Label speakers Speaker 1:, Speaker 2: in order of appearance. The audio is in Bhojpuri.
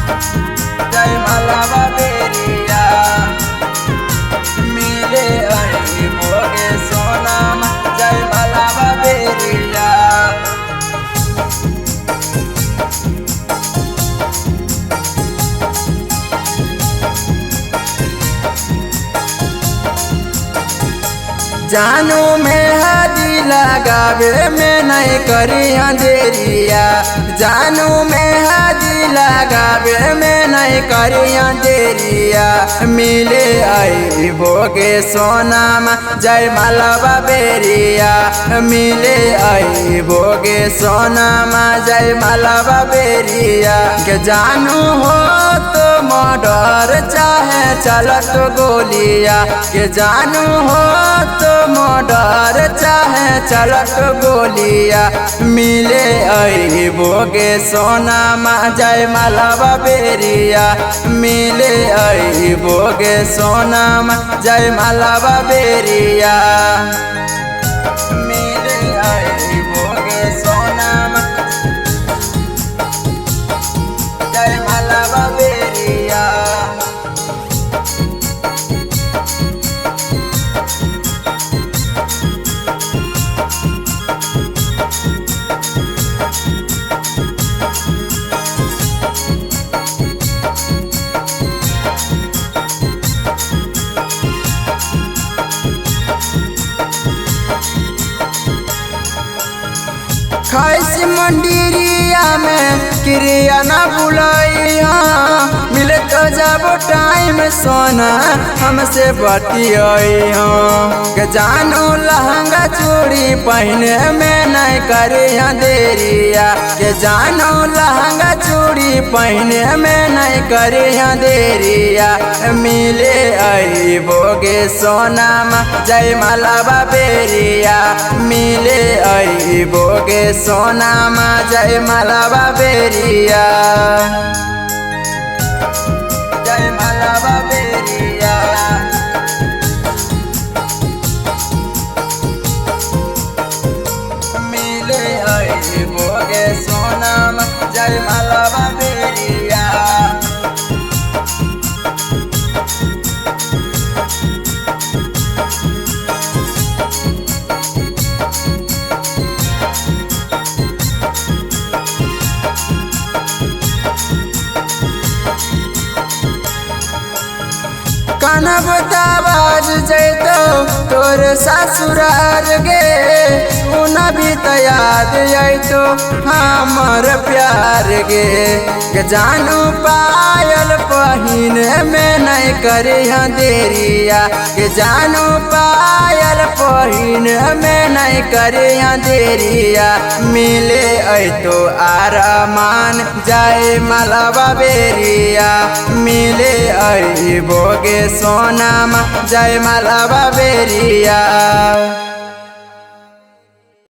Speaker 1: जय माला बेरिया मिले आई भोगे सोनामा जय माला बेरिया। जानू में हादी लगावे में नहीं करी अंधेरिया। जानू में हादी लगावे में नहीं करी अंधेरिया। मिले आई भोगे सोनामा जय माला बेरिया मिले आई भोगे सोनामा जय माला बेरिया। के जानू हो तो मर्डर चाहे चलत गोलिया। के जानू हो तो मर्डर चाहे चलत गोलिया। मिले आई भोगे सोनामा जय माला बेरिया मिले आई भोगे सोनामा जय माला बेरिया मिले आई भोगे सोनामा जय माला बेरिया। खाइसी मंदिरिया में क्रिया न बुलाइया। मिले तो जब टाइम सोना हमसे बतिया। के जानू लहंगा चूड़ी पहने में नहीं करिया देरिया। के जानू लहंगा चूड़ी पहने में नहीं करिया देरिया। मिले आई भोगे सोनामा जय माला बेरिया मिले आई भोगे सोनामा जय माला बेरिया जय माला बेरिया। मिले आई भोगे सोनामा जय माला बेरिया। काना बतावाज जैतो तोर ससुरार गे। सुना भी तो याद आइतो हमर प्यार गे। के जानू पायल पहिने में नहीं करिया देरिया। के जानू पायल पहिने में नहीं करिया देरिया। मिले ऐतो आरमान जय माला बेरिया मिले आई भोगे सोनामा जय माला बेरिया।